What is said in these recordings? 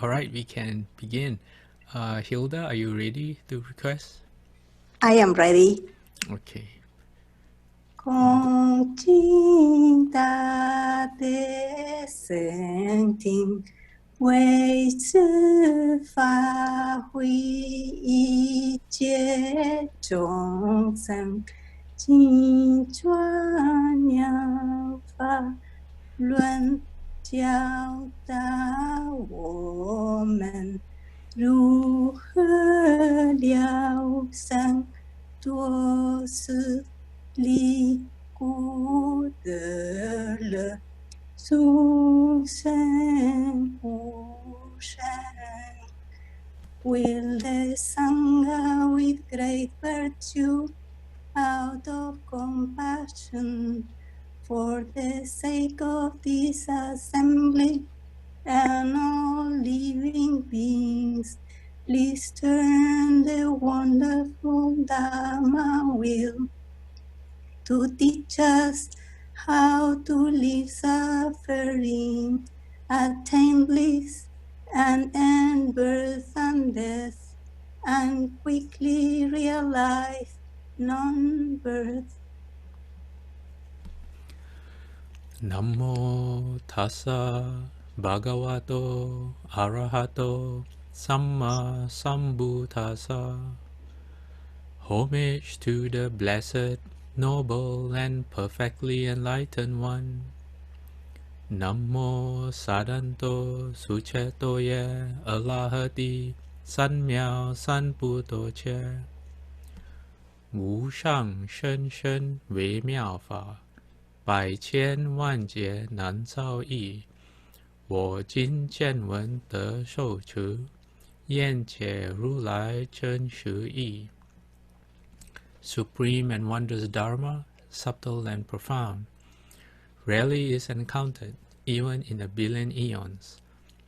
All right, we can begin. Hilda, are you ready to request? I am ready. Okay. 恭敬大德圣听，为此发挥一切众生，尽转扬法论，教导我们如何了生多思。离苦得乐，众生无生。Will the Sangha with great virtue, out of compassion, for the sake of this assembly and all living beings, please turn the wonderful Dharma wheel to teach us how to live suffering, attain bliss, and end birth and death, and quickly realize non-birth. Namo tassa bhagavato arahato samma sambuddhassa. Homage to the blessed, noble, and perfectly enlightened one. Namo sadanto suchetoye alahati sanmiao sanputoche. Wu shang shen shen wei miao fa. 百千万劫难遭遇，我今见闻得受持，愿解如来真实义。Supreme and wondrous Dharma, subtle and profound, rarely is encountered, even in a billion eons.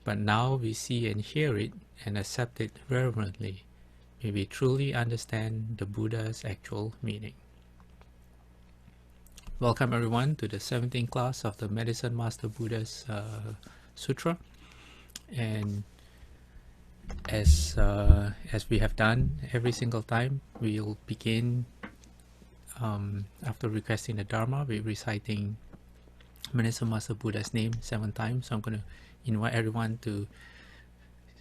But now we see and hear it and accept it reverently. May we truly understand the Buddha's actual meaning. Welcome everyone to the 17th class of the Medicine Master Buddha's Sutra. And as we have done every single time, we'll begin after requesting the Dharma, we're reciting Medicine Master Buddha's name 7 times. So I'm going to invite everyone to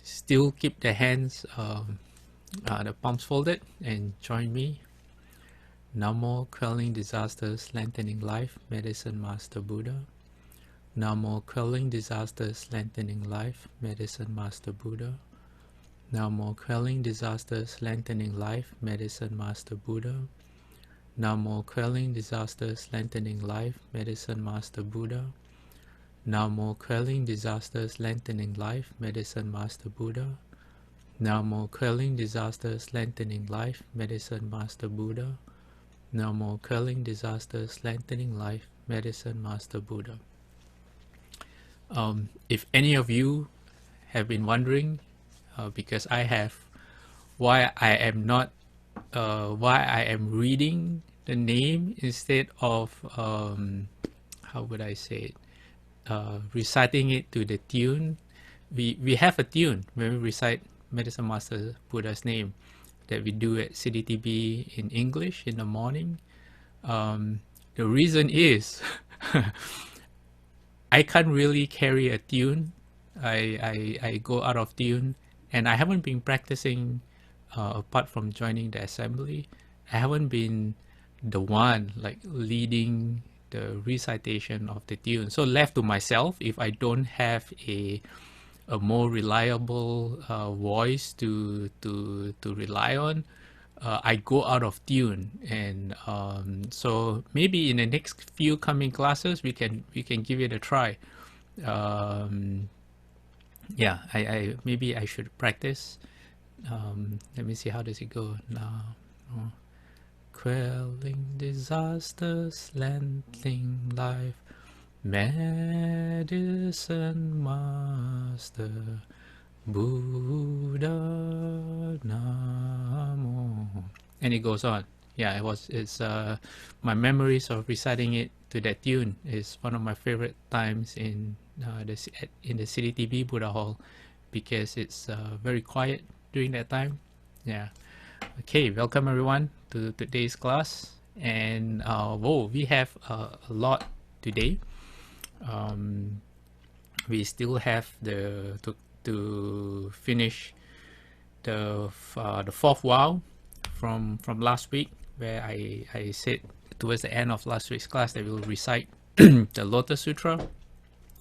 still keep their hands, the palms folded, and join me. Namo quelling disasters, lengthening life, Medicine Master Buddha. Namo quelling disasters, lengthening life, Medicine Master Buddha. Namo quelling disasters, lengthening life, Medicine Master Buddha. Namo quelling disasters, lengthening life, Medicine Master Buddha. Namo quelling disasters, lengthening life, Medicine Master Buddha. Namo quelling disasters, lengthening life, Medicine Master Buddha. Namo quelling disasters, lengthening life, Medicine Master Buddha. If any of you have been wondering, because I have, why I am reading the name instead of how would I say it, reciting it to the tune. We have a tune when we recite Medicine Master Buddha's name that we do at CDTB in English in the morning. The reason is I can't really carry a tune. I go out of tune, and I haven't been practicing apart from joining the assembly. I haven't been the one like leading the recitation of the tune. So left to myself, if I don't have a more reliable voice to rely on, I go out of tune. And so maybe in the next few coming classes we can give it a try. Yeah, I maybe I should practice. Let me see, how does it go now? Quelling disasters, lengthening life, Medicine Master Buddha Namo. And it goes on. Yeah, it's my memories of reciting it to that tune is one of my favorite times in the CDTB Buddha Hall, because it's very quiet during that time. Yeah. Okay, welcome everyone to today's class. And whoa, we have a lot today. We still have to finish the fourth vow from last week, where I said towards the end of last week's class that we'll recite the Lotus Sutra,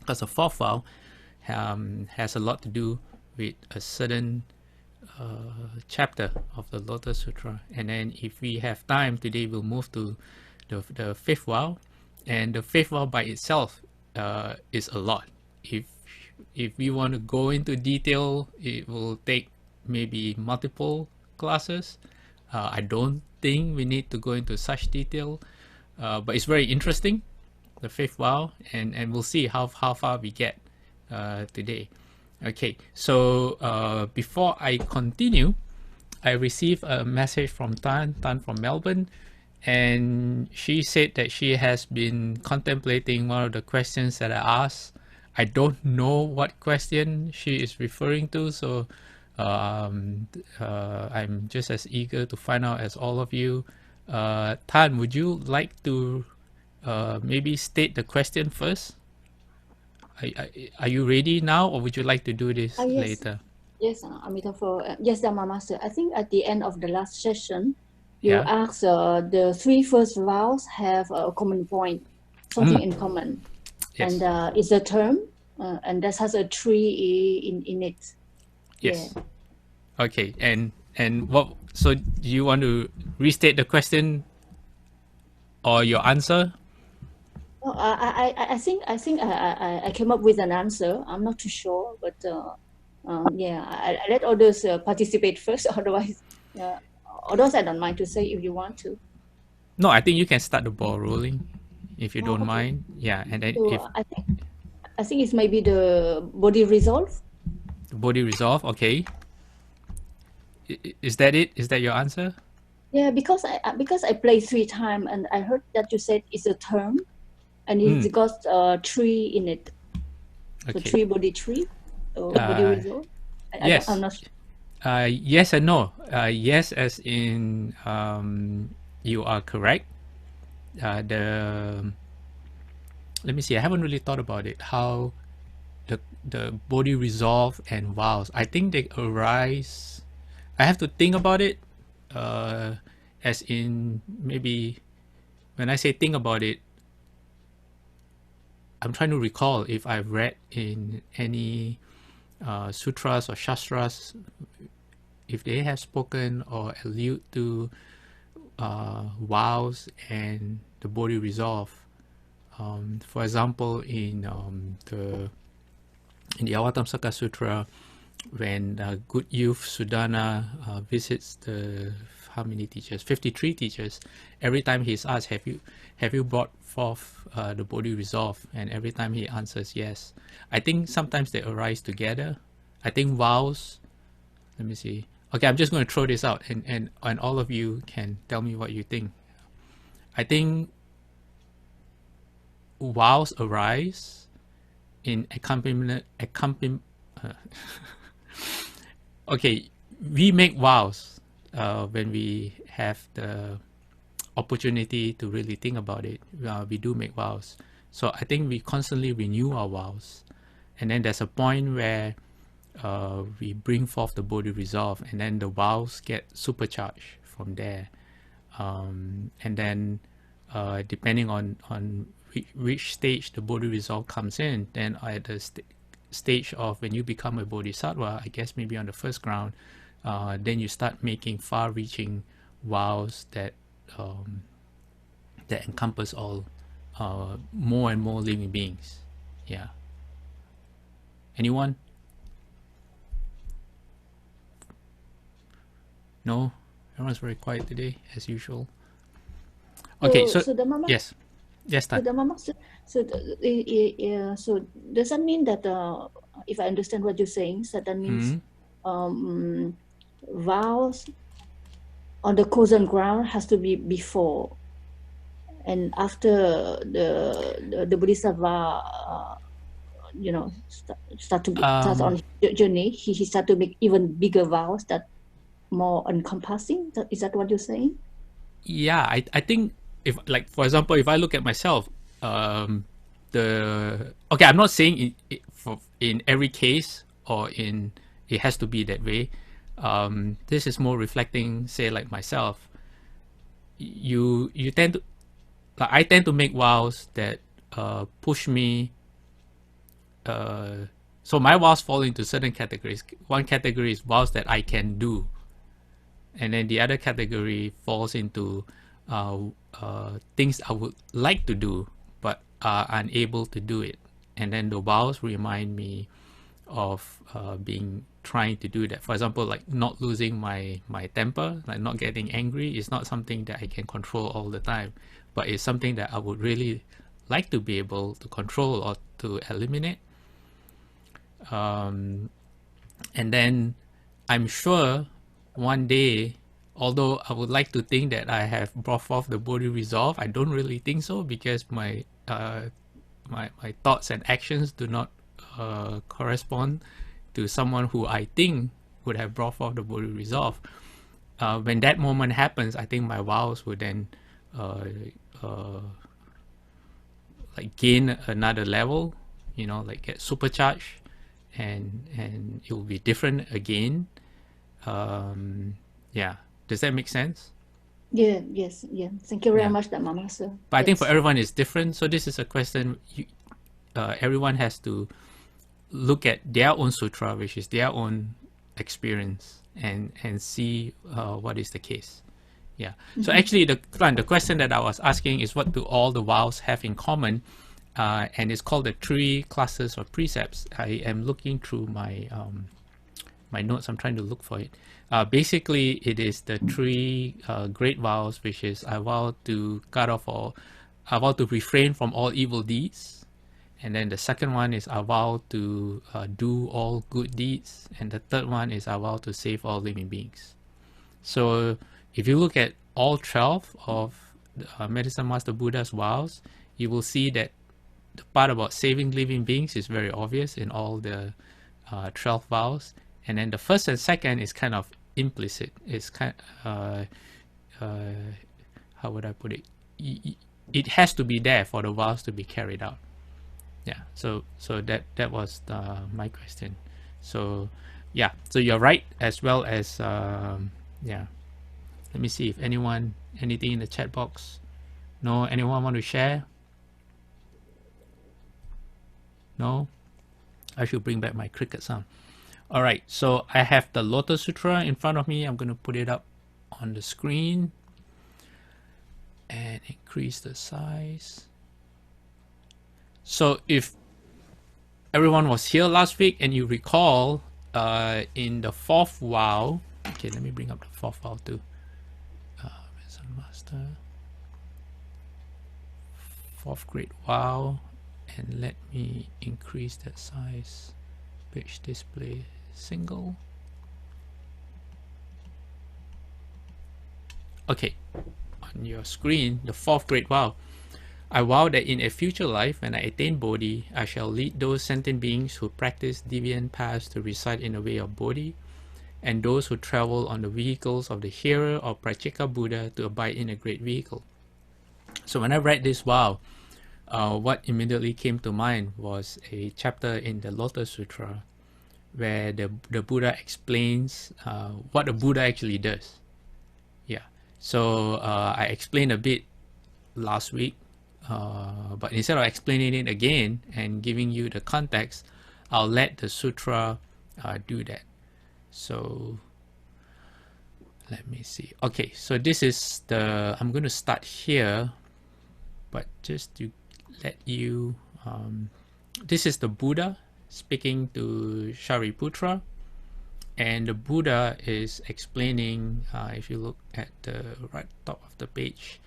because the fourth vow has a lot to do with a certain chapter of the Lotus Sutra. And then if we have time today, we'll move to the fifth vow, and the fifth vow by itself is a lot. If we want to go into detail, it will take maybe multiple classes. I don't think we need to go into such detail, but it's very interesting, the fifth vow, and we'll see how far we get today. Okay, so before I continue, I received a message from Tan from Melbourne, and she said that she has been contemplating one of the questions that I asked. I don't know what question she is referring to, so I'm just as eager to find out as all of you. Tan, would you like to maybe state the question first? Are you ready now, or would you like to do this yes. later? Yes, Amitabha. Yes, Dharma Master. I think at the end of the last session, you asked the three first vows have a common point, something in common. Yes. And it's a term, and that has a tree in it. Yes. Yeah. Okay. And what? So do you want to restate the question or your answer? Oh, I think I came up with an answer. I'm not too sure, but yeah, I let others participate first. Otherwise I don't mind to say if you want to. No, I think you can start the ball rolling if you don't mind. Yeah, and then so I think it's maybe the body resolve. The body resolve. Okay. Is that it? Is that your answer? Yeah, because I played 3 times and I heard that you said it's a term. And it's got tree in it. Okay. So body tree, body resolve. Yes. I'm not sure. Yes and no. Yes, as in you are correct. Let me see. I haven't really thought about it. How the body resolve and vows. I think they arise. I have to think about it. As in maybe when I say think about it, I'm trying to recall if I've read in any sutras or shastras, if they have spoken or allude to vows and the body resolve. For example, in the Avatamsaka Sutra, when good youth Sudana visits the how many teachers? 53 teachers. Every time he's asked, have you brought forth the body resolve? And every time he answers yes. I think sometimes they arise together. I think vows, let me see. Okay, I'm just going to throw this out and all of you can tell me what you think. I think vows arise in accompaniment. Okay, we make vows when we have the opportunity to really think about it. We do make vows. So I think we constantly renew our vows. And then there's a point where we bring forth the body resolve, and then the vows get supercharged from there. And then depending on which stage the body resolve comes in, then at the stage of when you become a bodhisattva, I guess maybe on the first ground, then you start making far-reaching vows that encompass all more and more living beings. Yeah. Anyone? No? Everyone's very quiet today, as usual. Okay, so yes. Yes, Tan. So does that mean that if I understand what you're saying, so that means vows on the chosen ground has to be before, and after the Bodhisattva you know, start on his journey, he start to make even bigger vows that more encompassing. Is that what you're saying? Yeah, I think if, like, for example, if I look at myself, I'm not saying in every case or in it has to be that way. This is more reflecting, say, like myself. You tend to, like, I tend to make vows that push me. So my vows fall into certain categories. One category is vows that I can do, and then the other category falls into things I would like to do but are unable to do it. And then the vows remind me of trying to do that. For example, like not losing my temper, like not getting angry is not something that I can control all the time, but it's something that I would really like to be able to control or to eliminate. And then I'm sure one day, although I would like to think that I have brought forth the Bodhi resolve, I don't really think so, because my thoughts and actions do not correspond to someone who I think would have brought forth the Bodhi resolve. When that moment happens, I think my vows would then like gain another level, like get supercharged, and it will be different again. Yeah, does that make sense? Yeah, yes, yeah. Thank you very much, Dhamma Master. But I think for everyone it's different. So this is a question everyone has to look at their own sutra, which is their own experience, and see what is the case. Yeah. So actually, the question that I was asking is, what do all the vows have in common? And it's called the 3 classes of precepts. I am looking through my my notes. I'm trying to look for it. Basically, it is the 3 great vows, which is I vow to cut off all, I vow to refrain from all evil deeds. And then the second one is I vow to do all good deeds. And the third one is I vow to save all living beings. So if you look at all 12 of Medicine Master Buddha's vows, you will see that the part about saving living beings is very obvious in all the 12 vows. And then the first and second is kind of implicit. It's kind how would I put it? It has to be there for the vows to be carried out. Yeah. So that was my question. So yeah. So you're right, as well as yeah. Let me see if anything in the chat box. No, anyone want to share? No? I should bring back my cricket sound. All right, so I have the Lotus Sutra in front of me. I'm going to put it up on the screen and increase the size. So if everyone was here last week and you recall, in the 4th vow, okay, let me bring up the 4th vow too. Master, 4th great vow, and let me increase that size. Page display single. Okay, on your screen, the 4th great vow. I vow that in a future life, when I attain Bodhi, I shall lead those sentient beings who practice deviant paths to reside in the way of Bodhi, and those who travel on the vehicles of the hearer or Prachika Buddha to abide in a great vehicle. So when I read this vow, what immediately came to mind was a chapter in the Lotus Sutra where the Buddha explains what the Buddha actually does. Yeah. So I explained a bit last week, but instead of explaining it again and giving you the context, I'll let the sutra do that. So let me see. Okay, so this is I'm going to start here, but just to let you, this is the Buddha speaking to Shariputra, and the Buddha is explaining, if you look at the right top of the page,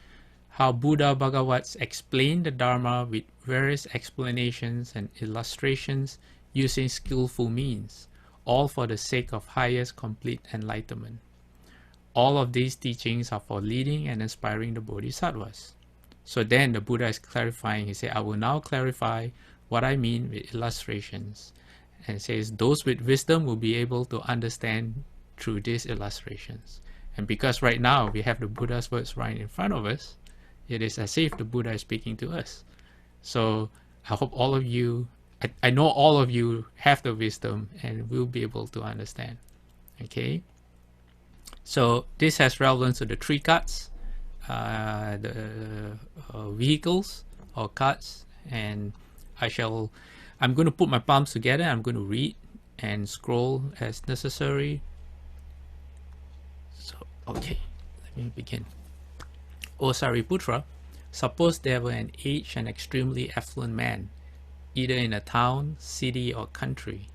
how Buddha Bhagavats explain the Dharma with various explanations and illustrations using skillful means, all for the sake of highest complete enlightenment. All of these teachings are for leading and inspiring the Bodhisattvas. So then the Buddha is clarifying. He said, I will now clarify what I mean with illustrations. And it says, those with wisdom will be able to understand through these illustrations. And because right now we have the Buddha's words right in front of us, it is as if the Buddha is speaking to us. So I hope all of you, I know all of you have the wisdom and will be able to understand. Okay? So this has relevance to the three cards, the vehicles or cards, and I'm going to put my palms together. I'm going to read and scroll as necessary. So, okay, let me begin. O Sariputra, suppose there were an aged and extremely affluent man, either in a town, city, or country,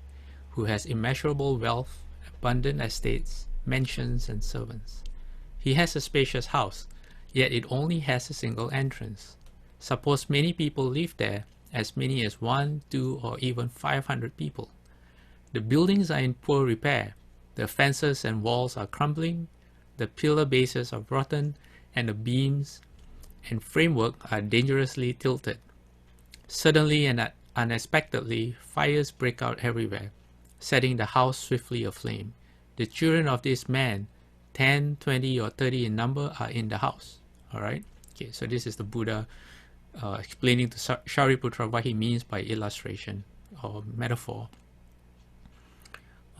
who has immeasurable wealth, abundant estates, mansions, and servants. He has a spacious house, yet it only has a single entrance. Suppose many people live there, as many as 1, 2, or even 500 people. The buildings are in poor repair, the fences and walls are crumbling, the pillar bases are rotten, and the beams and framework are dangerously tilted. Suddenly and unexpectedly, fires break out everywhere, setting the house swiftly aflame. The children of this man, 10, 20, or 30 in number, are in the house. All right? Okay, so this is the Buddha explaining to Shariputra what he means by illustration or metaphor.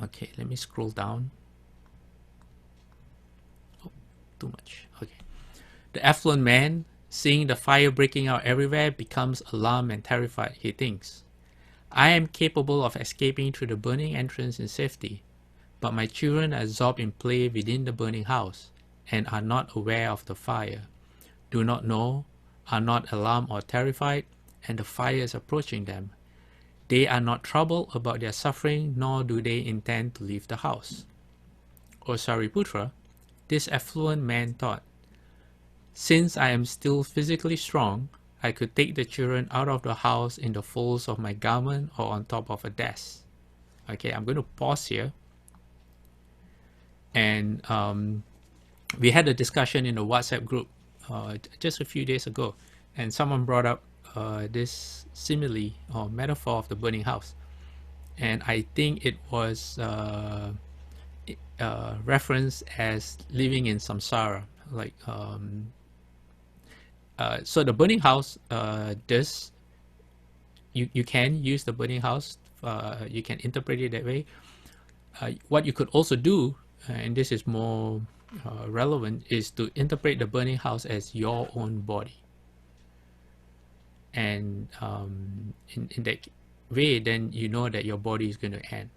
Okay, let me scroll down. Oh, too much. Okay. The affluent man, seeing the fire breaking out everywhere, becomes alarmed and terrified. He thinks, I am capable of escaping through the burning entrance in safety, but my children are absorbed in play within the burning house and are not aware of the fire, do not know, are not alarmed or terrified, and the fire is approaching them. They are not troubled about their suffering, nor do they intend to leave the house. O Sariputra, this affluent man thought, since I am still physically strong, I could take the children out of the house in the folds of my garment or on top of a desk. Okay, I'm going to pause here. And we had a discussion in the WhatsApp group just a few days ago, and someone brought up this simile or metaphor of the burning house, and I think it was referenced as living in samsara, like so the burning house does, you can use the burning house, you can interpret it that way. What you could also do, and this is more relevant, is to interpret the burning house as your own body. And in that way, then you know that your body is going to end.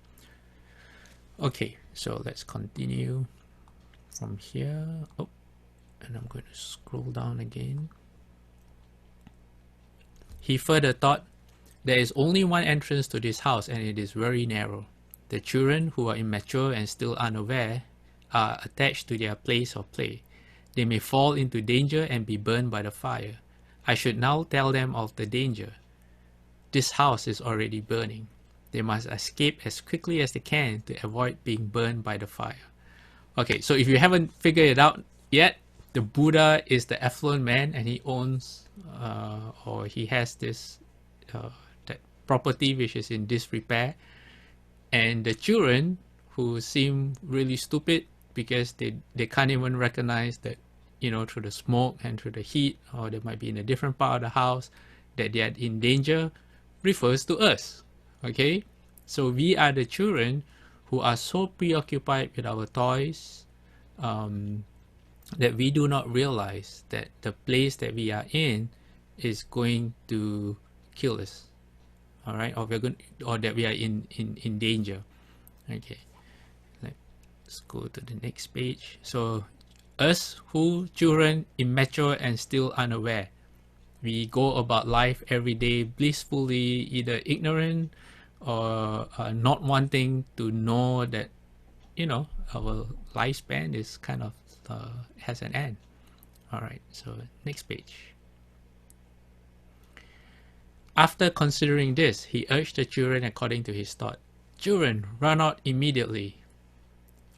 Okay, so let's continue from here. Oh, and I'm going to scroll down again. He further thought, there is only one entrance to this house and it is very narrow. The children, who are immature and still unaware, are attached to their place of play. They may fall into danger and be burned by the fire. I should now tell them of the danger. This house is already burning. They must escape as quickly as they can to avoid being burned by the fire. Okay, so if you haven't figured it out yet, the Buddha is the affluent man, and he owns or he has this that property which is in disrepair. And the children, who seem really stupid because they can't even recognize that, you know, through the smoke and through the heat, or they might be in a different part of the house, that they are in danger, refers to us. Okay, so we are the children who are so preoccupied with our toys that we do not realize that the place that we are in is going to kill us. All right, or that we are in danger. Okay, let's go to the next page. So us, who children, immature and still unaware, we go about life every day blissfully, either ignorant or not wanting to know that, you know, our lifespan is kind of has an end. All right, so next page. After considering this, he urged the children according to his thought. Children, run out immediately.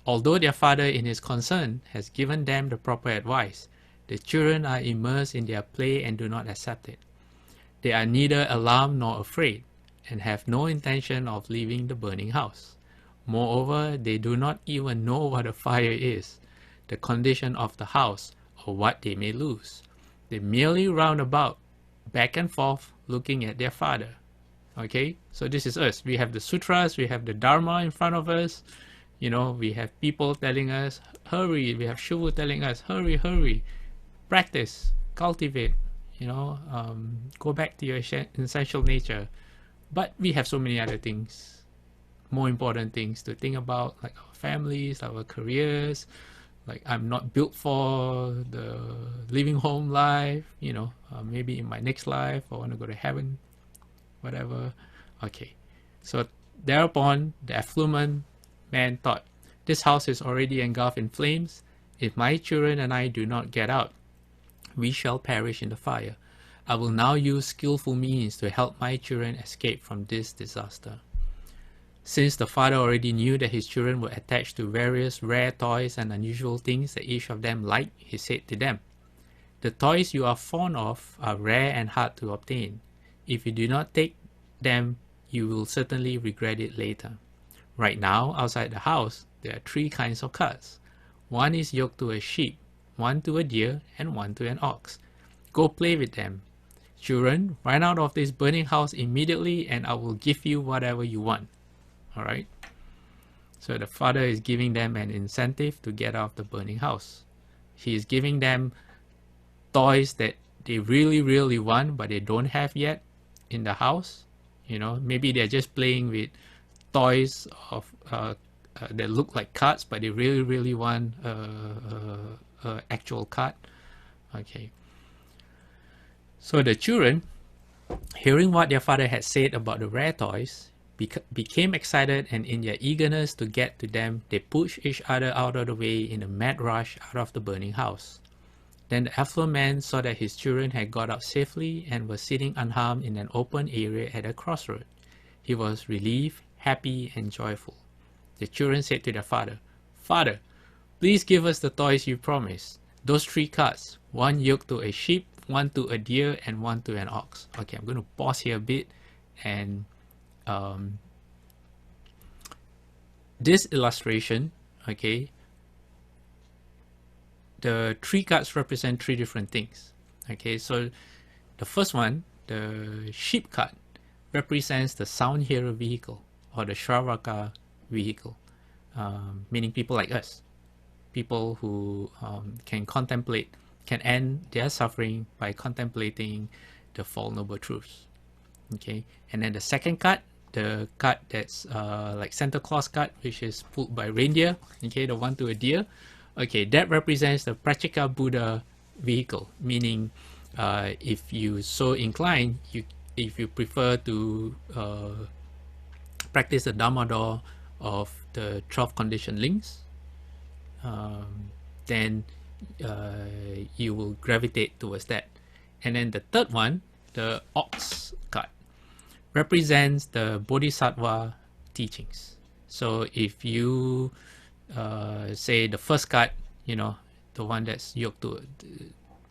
Although their father in his concern has given them the proper advice, the children are immersed in their play and do not accept it. They are neither alarmed nor afraid. and have no intention of leaving the burning house. Moreover, they do not even know what a fire is, the condition of the house, or what they may lose. They merely round about, back and forth, looking at their father. Okay, so this is us. We have the sutras, we have the Dharma in front of us. You know, we have people telling us, hurry. We have Shuvu telling us, hurry, hurry. Practice, cultivate, you know, go back to your essential nature. But we have so many other things, more important things to think about, like our families, our careers. Like, I'm not built for the living home life, you know, maybe in my next life I want to go to heaven, whatever. Okay, so thereupon the affluent man thought, this house is already engulfed in flames. If my children and I do not get out, we shall perish in the fire. I will now use skillful means to help my children escape from this disaster. Since the father already knew that his children were attached to various rare toys and unusual things that each of them liked, he said to them, the toys you are fond of are rare and hard to obtain. If you do not take them, you will certainly regret it later. Right now, outside the house, there are 3 kinds of carts. One is yoked to a sheep, one to a deer, and one to an ox. Go play with them. Children, run out of this burning house immediately, and I will give you whatever you want. All right? So the father is giving them an incentive to get out of the burning house. He is giving them toys that they really, really want, but they don't have yet in the house. You know, maybe they're just playing with toys of that look like cards, but they really, really want actual card. Okay. So the children, hearing what their father had said about the rare toys, became excited, and in their eagerness to get to them, they pushed each other out of the way in a mad rush out of the burning house. Then the affluent man saw that his children had got out safely and were sitting unharmed in an open area at a crossroad. He was relieved, happy, and joyful. The children said to their father, Father, please give us the toys you promised. Those 3 carts, one yoked to a sheep, one to a deer, and one to an ox. Okay, I'm going to pause here a bit. And this illustration, okay, the 3 carts represent 3 different things. Okay, so the first one, the sheep cart, represents the sound hearer vehicle, or the Shravaka vehicle, meaning people like us, people who can contemplate, can end their suffering by contemplating the Four Noble Truths. Okay, and then the second cart, the cart that's like Santa Claus cart, which is pulled by reindeer, okay, the one to a deer, okay, that represents the Prachika Buddha vehicle, meaning if you so inclined, if you prefer to practice the Dharma door of the 12 conditioned links, then you will gravitate towards that. And then the third one, the ox card, represents the Bodhisattva teachings. So if you say the first card, you know, the one that's yoked to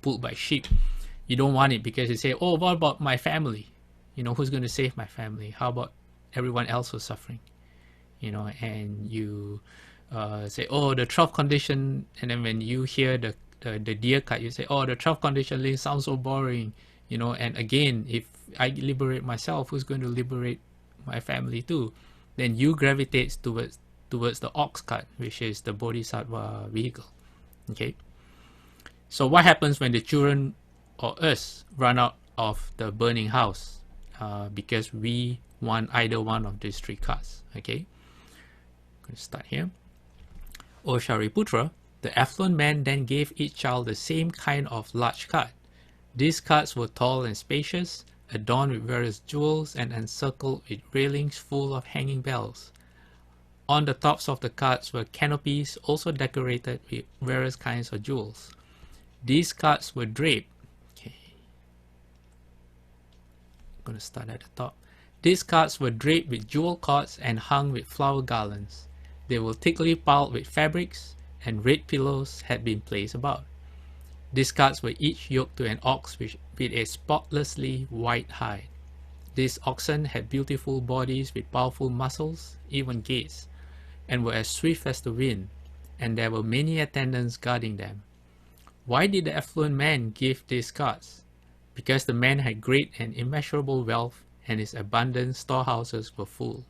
pulled by sheep, you don't want it because you say, oh, what about my family? You know, who's going to save my family? How about everyone else who's suffering? You know, and you say, oh, the 12 condition, and then when you hear the deer card, you say, oh, the 12 condition link sounds so boring, you know, and again, if I liberate myself, who's going to liberate my family too? Then you gravitate towards the ox card, which is the Bodhisattva vehicle. Okay, so what happens when the children or us run out of the burning house because we want either one of these 3 cards? Okay, I'm going to start here. O Shariputra, the affluent man then gave each child the same kind of large cart. These carts were tall and spacious, adorned with various jewels and encircled with railings full of hanging bells. On the tops of the carts were canopies also decorated with various kinds of jewels. These carts were draped. Okay, I'm going to start at the top. These carts were draped with jewel cords and hung with flower garlands. They were thickly piled with fabrics, and red pillows had been placed about. These carts were each yoked to an ox with a spotlessly white hide. These oxen had beautiful bodies with powerful muscles, even gaits, and were as swift as the wind, and there were many attendants guarding them. Why did the affluent man give these carts? Because the man had great and immeasurable wealth, and his abundant storehouses were full.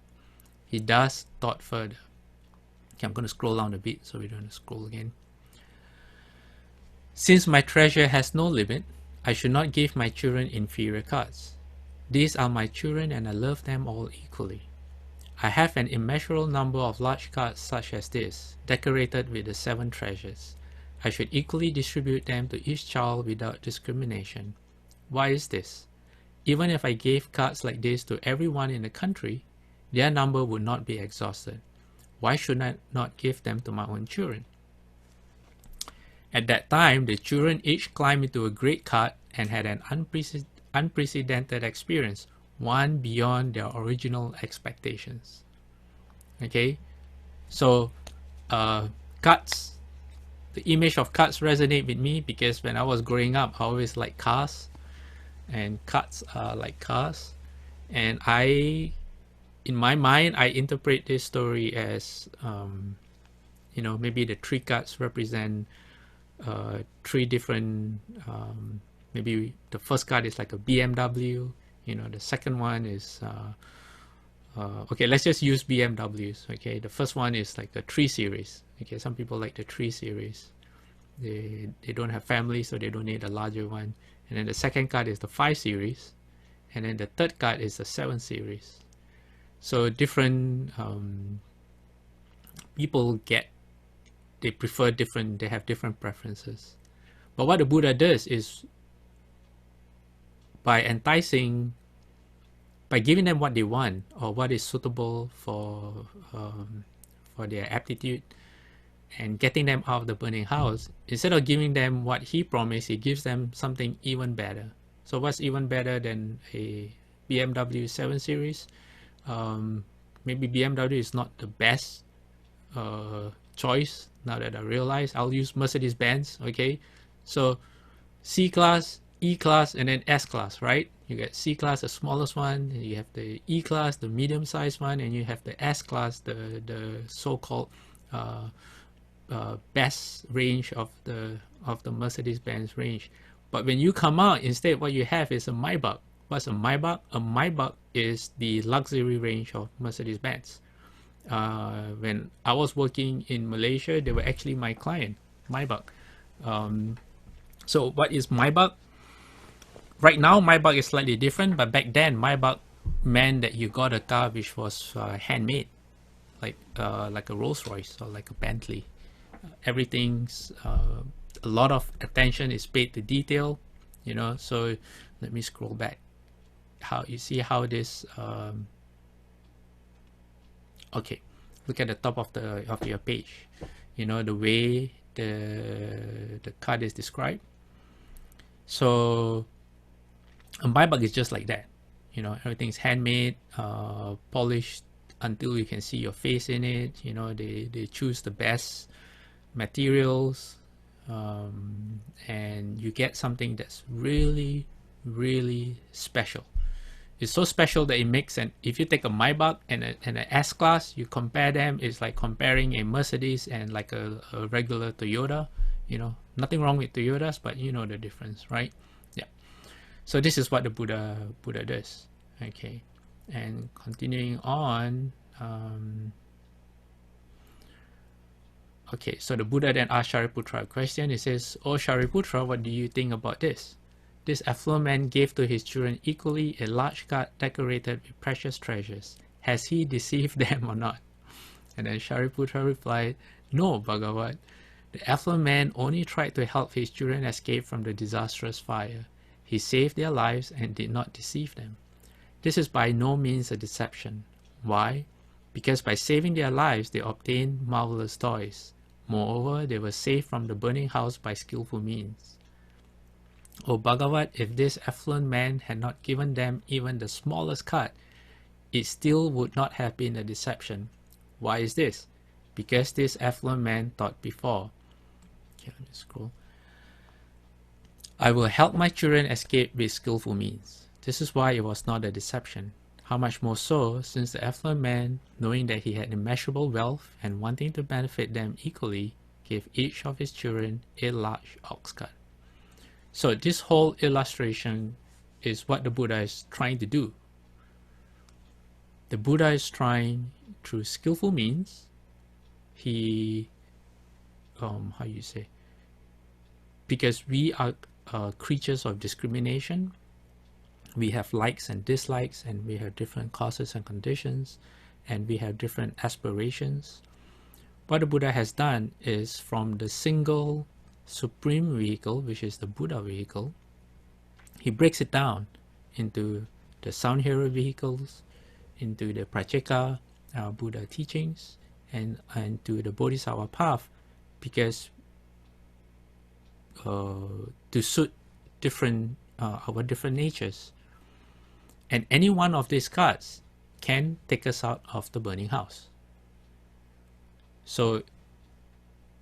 He thus thought further. Okay, I'm going to scroll down a bit so we don't have to scroll again. Since my treasure has no limit, I should not give my children inferior carts. These are my children and I love them all equally. I have an immeasurable number of large carts such as this, decorated with the 7 treasures. I should equally distribute them to each child without discrimination. Why is this? Even if I gave carts like this to everyone in the country, their number would not be exhausted. Why should I not give them to my own children? At that time, the children each climbed into a great cart and had an unprecedented experience, one beyond their original expectations. Okay, so carts, the image of carts resonate with me because when I was growing up, I always liked cars, and carts are like cars, and in my mind, I interpret this story as, you know, maybe the 3 carts represent 3 different, maybe the first card is like a BMW, you know, the second one is, okay, let's just use BMWs, okay, the first one is like a 3 Series, okay, some people like the 3 Series, they don't have family, so they don't need a larger one, and then the second card is the 5 Series, and then the third card is the 7 Series. So different people they prefer different, they have different preferences. But what the Buddha does is, by giving them what they want or what is suitable for their aptitude, and getting them out of the burning house, instead of giving them what he promised, he gives them something even better. So what's even better than a BMW 7 Series? Maybe BMW is not the best choice. Now that I realize, I'll use Mercedes-Benz. Okay, so C class, E class, and then S class, right? You get C class, the smallest one, and you have the E class, the medium-sized one, and you have the S class, the so-called best range of the Mercedes-Benz range. But when you come out, instead what you have is a Maybach. What's a Maybach? A Maybach is the luxury range of Mercedes-Benz. When I was working in Malaysia, they were actually my client, Maybach. So what is Maybach? Right now, Maybach is slightly different, but back then, Maybach meant that you got a car which was handmade, like a Rolls Royce or like a Bentley. Everything's a lot of attention is paid to detail, you know. So let me scroll back. How you see how this okay, look at the top of your page, you know, the way the card is described. So a Maybach is just like that, you know, everything's handmade, polished until you can see your face in it, you know. They choose the best materials, and you get something that's really, really special. It's so special that it makes an, if you take a Maybach and an S class, you compare them, it's like comparing a Mercedes and like a regular Toyota, you know. Nothing wrong with Toyotas, but you know the difference, right? Yeah. So this is what the Buddha does. Okay. And continuing on, okay, so the Buddha then asked Shariputra a question. He says, "Oh Shariputra, what do you think about this? This affluent man gave to his children equally a large cart decorated with precious treasures. Has he deceived them or not?" And then Shariputra replied, "No, Bhagavat. The affluent man only tried to help his children escape from the disastrous fire. He saved their lives and did not deceive them. This is by no means a deception. Why? Because by saving their lives, they obtained marvelous toys. Moreover, they were saved from the burning house by skillful means. O Bhagavat, if this affluent man had not given them even the smallest cart, it still would not have been a deception. Why is this? Because this affluent man thought before." Okay, let me scroll. "I will help my children escape with skillful means. This is why it was not a deception. How much more so, since the affluent man, knowing that he had immeasurable wealth and wanting to benefit them equally, gave each of his children a large ox cart. So this whole illustration is what the Buddha is trying to do. The Buddha is trying, through skillful means, he, how you say, because we are creatures of discrimination, we have likes and dislikes, and we have different causes and conditions, and we have different aspirations. What the Buddha has done is, from the single supreme vehicle, which is the Buddha vehicle, he breaks it down into the sound hearer vehicles, into the Praceka Buddha teachings, and to the Bodhisattva path, because to suit different our different natures. And any one of these cards can take us out of the burning house. So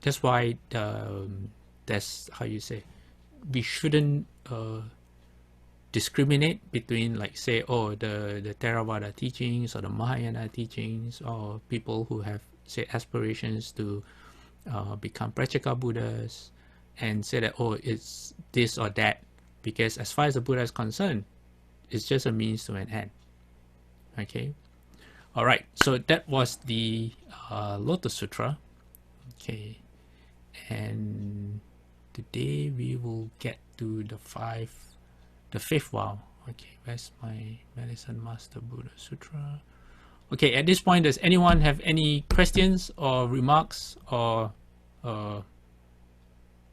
that's why that's how you say, we shouldn't discriminate between, like, say, oh, the Theravada teachings or the Mahayana teachings, or people who have, say, aspirations to become Praceka Buddhas, and say that, oh, it's this or that, because as far as the Buddha is concerned, it's just a means to an end. Okay, all right, so that was the Lotus Sutra. Okay, and today we will get to the fifth vow. Okay, where's my Medicine Master Buddha Sutra? Okay, at this point, does anyone have any questions or remarks or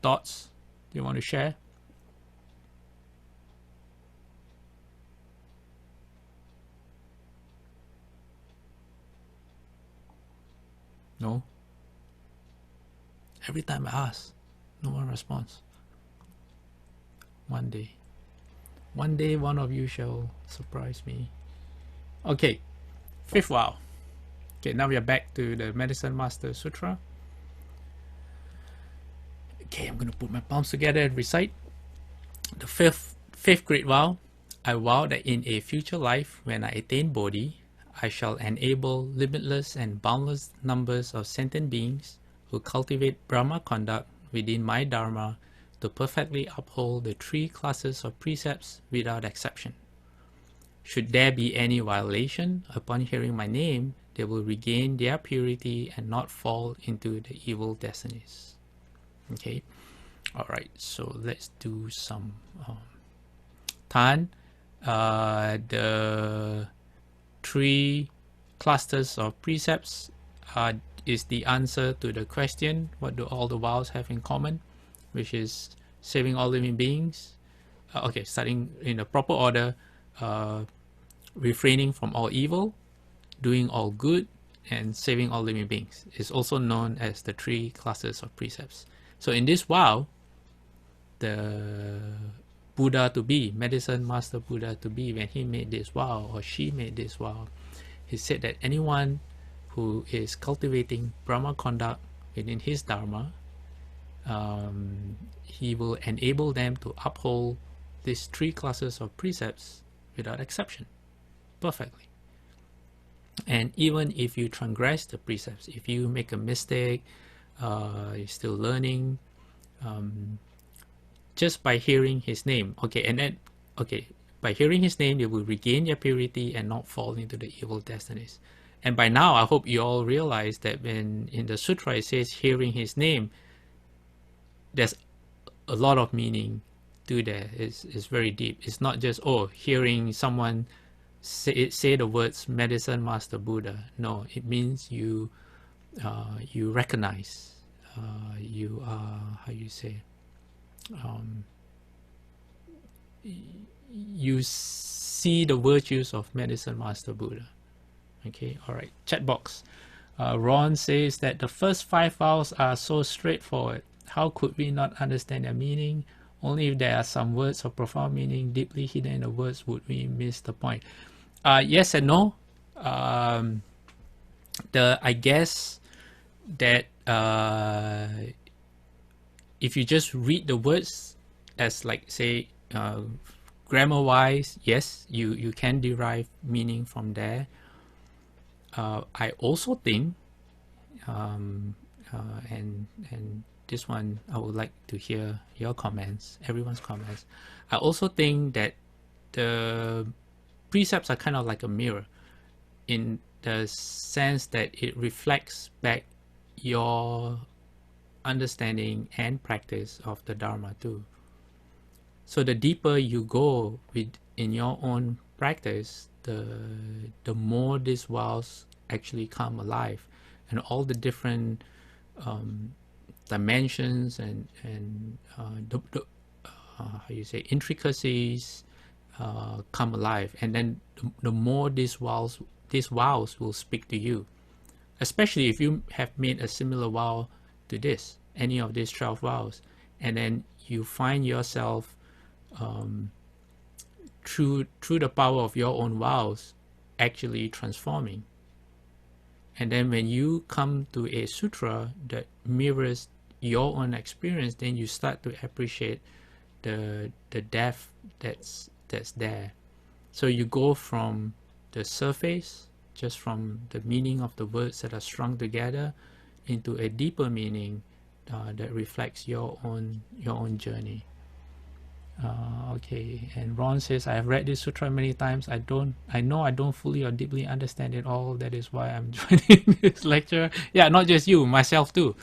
thoughts they want to share? No? Every time I ask, no one responds. One day, one of you shall surprise me. Okay, fifth vow. Okay, now we are back to the Medicine Master Sutra. Okay, I'm going to put my palms together and recite. The fifth great vow. I vow that in a future life, when I attain Bodhi, I shall enable limitless and boundless numbers of sentient beings who cultivate Brahma Conduct within my Dharma to perfectly uphold the 3 classes of precepts without exception. Should there be any violation, upon hearing my name, they will regain their purity and not fall into the evil destinies. Okay, all right, so let's do some Tan. The 3 clusters of precepts is the answer to the question, what do all the vows have in common, which is saving all living beings. Okay, starting in the proper order, refraining from all evil, doing all good, and saving all living beings is also known as the 3 classes of precepts. So in this vow, the Buddha to be, Medicine Master Buddha to be, when he made this vow, or she made this vow, he said that anyone who is cultivating Brahma Conduct within his Dharma, he will enable them to uphold these 3 classes of precepts without exception, perfectly. And even if you transgress the precepts, if you make a mistake, you're still learning, just by hearing his name, okay, and then, okay, by hearing his name, you will regain your purity and not fall into the evil destinies. And by now, I hope you all realize that when in the sutra it says hearing his name, there's a lot of meaning to that. It's very deep. It's not just, oh, hearing someone say the words Medicine Master Buddha. No, it means you recognize, you are, how you say, you see the virtues of Medicine Master Buddha. Okay, all right. Chat box. Ron says that the first 5 vows are so straightforward. How could we not understand their meaning? Only if there are some words of profound meaning deeply hidden in the words would we miss the point. Yes and no. I guess that if you just read the words as, like, say, grammar-wise, yes, you can derive meaning from there. I also think, and this one I would like to hear your comments, everyone's comments. I also think that the precepts are kind of like a mirror, in the sense that it reflects back your understanding and practice of the Dharma too. So the deeper you go in your own practice, the more these vows actually come alive, and all the different dimensions and how you say, intricacies come alive, and then the more these vows will speak to you, especially if you have made a similar vow to this, any of these 12 vows, and then you find yourself through the power of your own vows actually transforming. And then when you come to a sutra that mirrors your own experience, then you start to appreciate the depth that's there. So you go from the surface, just from the meaning of the words that are strung together, into a deeper meaning that reflects your own journey. Okay, and Ron says, I have read this sutra many times. I know I don't fully or deeply understand it all. That is why I'm joining this lecture. Yeah, not just you, myself too.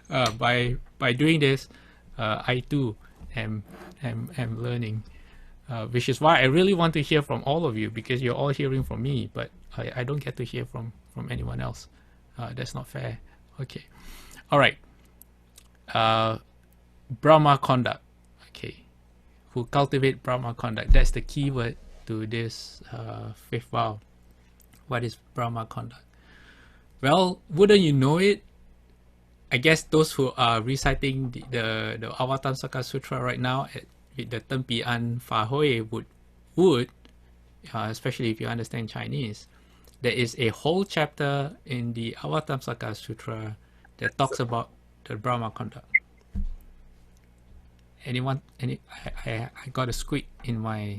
By doing this, I too am learning, which is why I really want to hear from all of you, because you're all hearing from me, but I don't get to hear from anyone else. That's not fair. Okay, all right. Brahma Conduct. Okay, who cultivate Brahma Conduct. That's the key word to this fifth vow. What is Brahma Conduct? Well, wouldn't you know it? I guess those who are reciting the Avatamsaka Sutra right now with the Tempi An Fa Hoi would, especially if you understand Chinese, there is a whole chapter in the Avatamsaka Sutra that talks about the Brahma Conduct. Anyone? I got a squeak in my...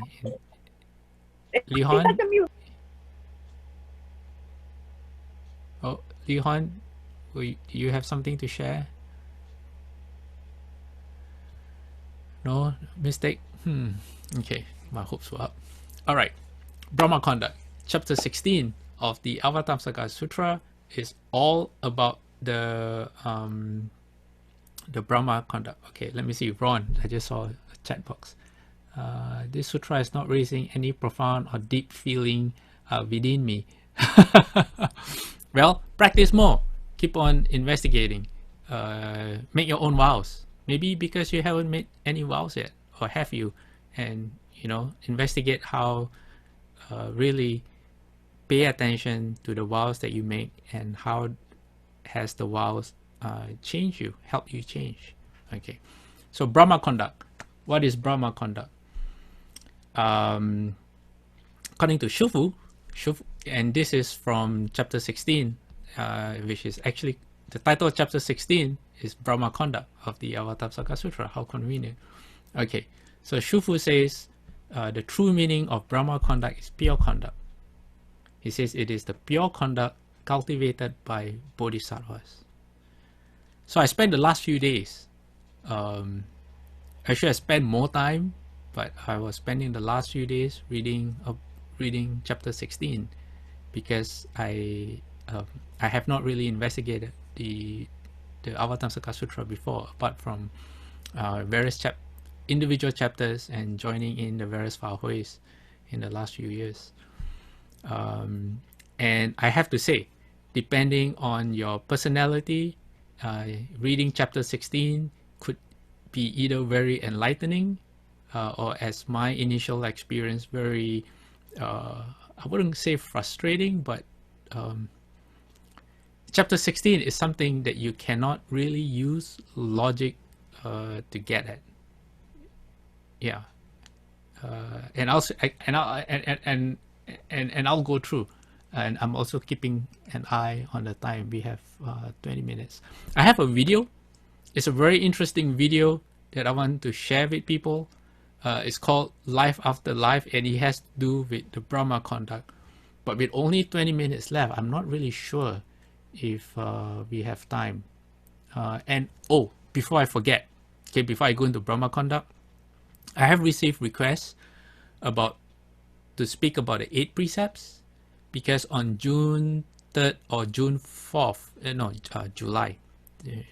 Li Hon? Oh, Li Hon, do you have something to share? No? Mistake? Okay, my hopes were up. Alright, Brahma Conduct. Chapter 16 of the Avatamsaka Sutra is all about the Brahma Conduct. Okay, let me see. Ron, I just saw a chat box. This sutra is not raising any profound or deep feeling within me. Well, practice more. Keep on investigating. Make your own vows. Maybe because you haven't made any vows yet, or have you? And investigate how really pay attention to the vows that you make, and how has the vows change you, help you change. Okay, so Brahma Conduct. What is Brahma Conduct? According to Shufu, and this is from chapter 16, which is actually the title of chapter 16 is Brahma Conduct of the Avatamsaka Sutra. How convenient. Okay, so Shufu says the true meaning of Brahma Conduct is pure conduct. He says it is the pure conduct cultivated by bodhisattvas. So I spent the last few days, actually I spent more time, but I was spending the last few days reading chapter 16, because I have not really investigated the Avatamsaka Sutra before, apart from various individual chapters and joining in the various Fa Hois in the last few years. And I have to say, depending on your personality, reading chapter 16 could be either very enlightening, or, as my initial experience, very I wouldn't say frustrating, but chapter 16 is something that you cannot really use logic to get at. Yeah, and I'll go through, and I'm also keeping an eye on the time. We have 20 minutes. I have a video. It's a very interesting video that I want to share with people. It's called Life After Life, and it has to do with the Brahma Conduct. But with only 20 minutes left, I'm not really sure if we have time. And oh, before I forget, okay, before I go into Brahma Conduct, I have received requests to speak about the 8 precepts, because on June 3rd or June 4th, July. Let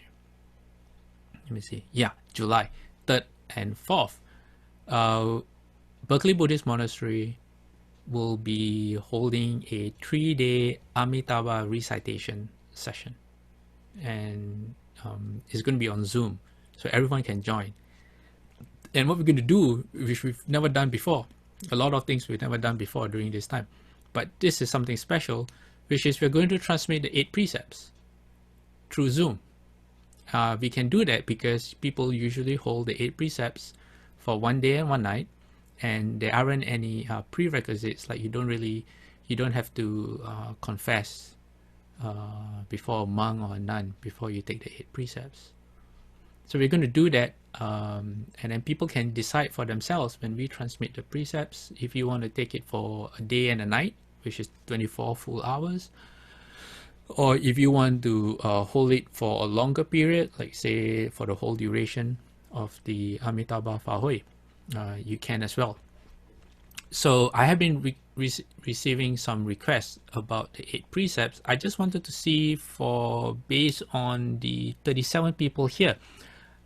me see. Yeah, July 3rd and 4th. Berkeley Buddhist Monastery will be holding a 3-day Amitabha recitation session. And it's going to be on Zoom, so everyone can join. And what we're going to do, which we've never done before, a lot of things we've never done before during this time, but this is something special, which is we're going to transmit the 8 precepts through Zoom. We can do that because people usually hold the 8 precepts for 1 day and 1 night, and there aren't any prerequisites, like you don't have to confess before a monk or a nun before you take the 8 precepts. So we're going to do that, and then people can decide for themselves when we transmit the precepts if you want to take it for a day and a night, which is 24 full hours, or if you want to hold it for a longer period, like say for the whole duration of the Amitabha Fahui, you can as well. So I have been receiving some requests about the 8 precepts. I just wanted to see, based on the 37 people here,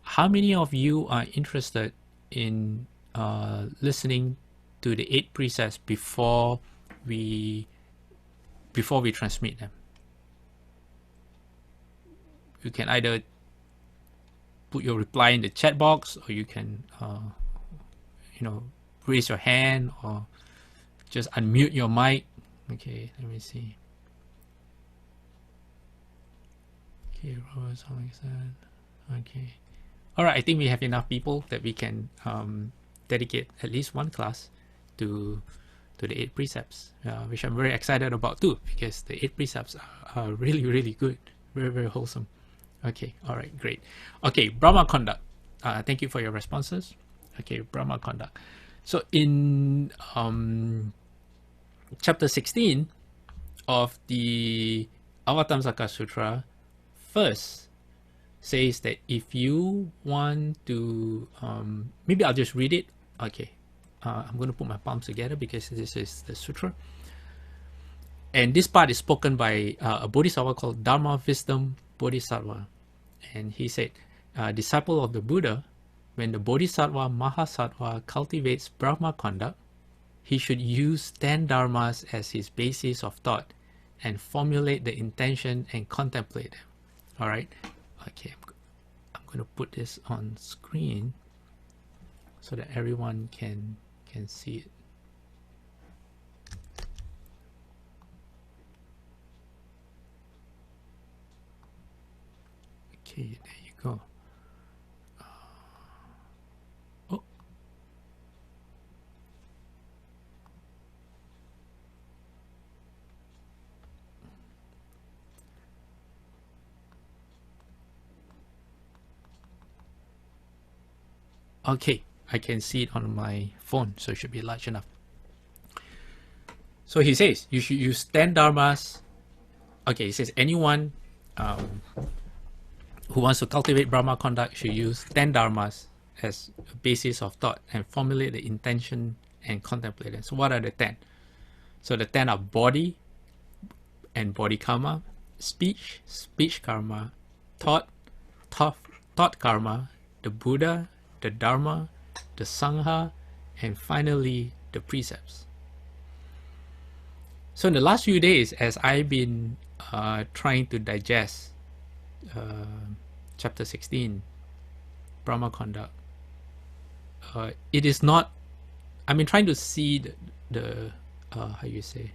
how many of you are interested in listening to the 8 precepts before we transmit them? You can either put your reply in the chat box, or you can raise your hand, or just unmute your mic. Okay, let me see. Okay, Rose, okay. All right, I think we have enough people that we can dedicate at least one class to the 8 precepts, which I'm very excited about too, because the 8 precepts are really, really good, very, very wholesome. Okay, all right, great. Okay, Brahma Conduct. Thank you for your responses. Okay, Brahma Conduct. So in chapter 16 of the Avatamsaka Sutra, first says that if you want to, maybe I'll just read it. Okay, I'm going to put my palms together because this is the sutra. And this part is spoken by a Bodhisattva called Dharma Wisdom Bodhisattva. And he said, disciple of the Buddha, when the Bodhisattva Mahasattva cultivates Brahma Conduct, he should use 10 dharmas as his basis of thought and formulate the intention and contemplate them. All right. Okay, I'm going to put this on screen so that everyone can see it. Okay, there you go. Oh. Okay, I can see it on my phone, so it should be large enough. So he says you should use 10 dharmas. Okay, he says anyone who wants to cultivate Brahma Conduct should use 10 dharmas as a basis of thought and formulate the intention and contemplate it. So what are the 10? So the 10 are body and body karma, speech karma, thought karma, the Buddha, the Dharma, the Sangha, and finally the precepts. So in the last few days, as I've been trying to digest chapter 16, Brahma Conduct, it is not, I mean, trying to see the how you say,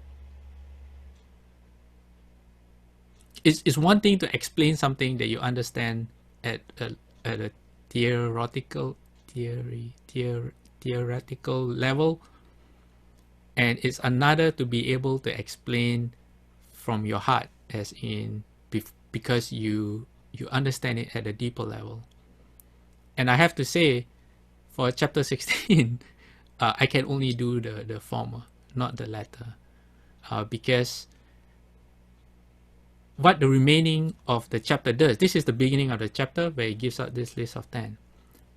it's one thing to explain something that you understand at a theoretical level, and it's another to be able to explain from your heart, as in because you understand it at a deeper level. And I have to say, for chapter 16, I can only do the former, not the latter, because what the remaining of the chapter does, this is the beginning of the chapter where it gives out this list of 10.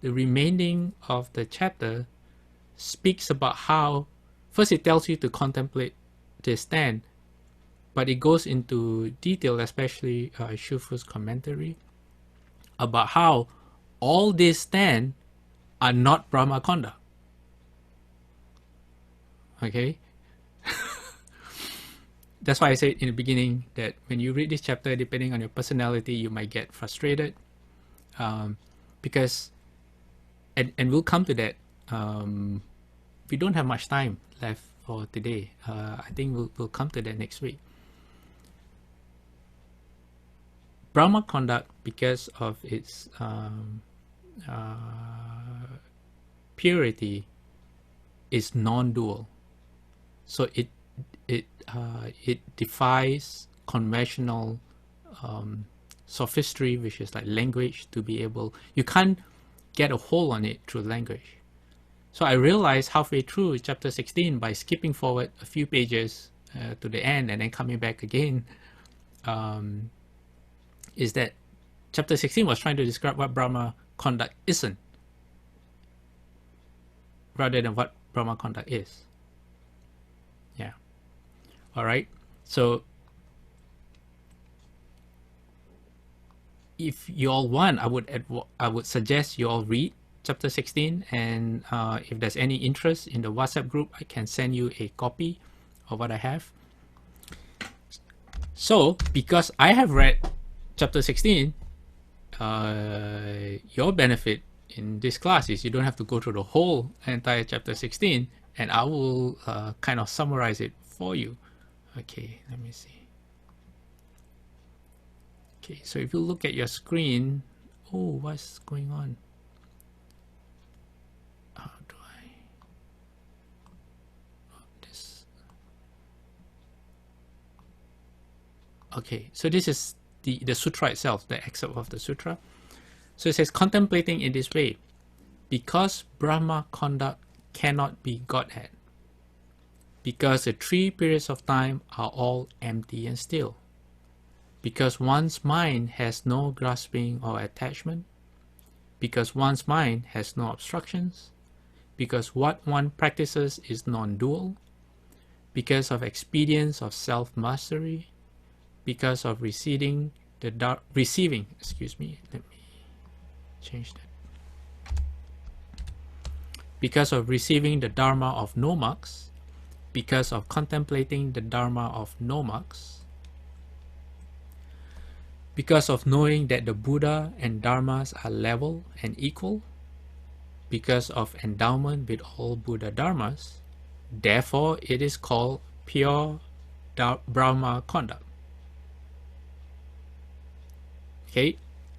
The remaining of the chapter speaks about how, first it tells you to contemplate this 10, but it goes into detail, especially Shufu's commentary, about how all these 10 are not Brahma Conduct. Okay? That's why I said in the beginning that when you read this chapter, depending on your personality, you might get frustrated, because, and we'll come to that. We don't have much time left for today. I think we'll come to that next week. Brahma Conduct, because of its purity, is non-dual. So it defies conventional sophistry, which is like language, to be able, you can't get a hold on it through language. So I realized halfway through chapter 16, by skipping forward a few pages to the end and then coming back again, is that chapter 16 was trying to describe what Brahma Conduct isn't, rather than what Brahma Conduct is. Yeah. All right. So if you all want, I would suggest you all read chapter 16, and if there's any interest in the WhatsApp group, I can send you a copy of what I have. So because I have read chapter 16, your benefit in this class is you don't have to go through the whole entire chapter 16, and I will kind of summarize it for you. Okay, let me see. Okay, so if you look at your screen, oh, what's going on? How do I? Oh, this. Okay, so this is the sutra itself, the excerpt of the sutra. So it says, contemplating in this way, because Brahma Conduct cannot be got at, because the 3 periods of time are all empty and still, because one's mind has no grasping or attachment, because one's mind has no obstructions, because what one practices is non-dual, because of experience of self-mastery, because of receiving, let me change that. Because of receiving the Dharma of no marks, because of contemplating the Dharma of no marks, because of knowing that the Buddha and Dharmas are level and equal, because of endowment with all Buddha Dharmas, therefore it is called pure Brahma Conduct. Okay,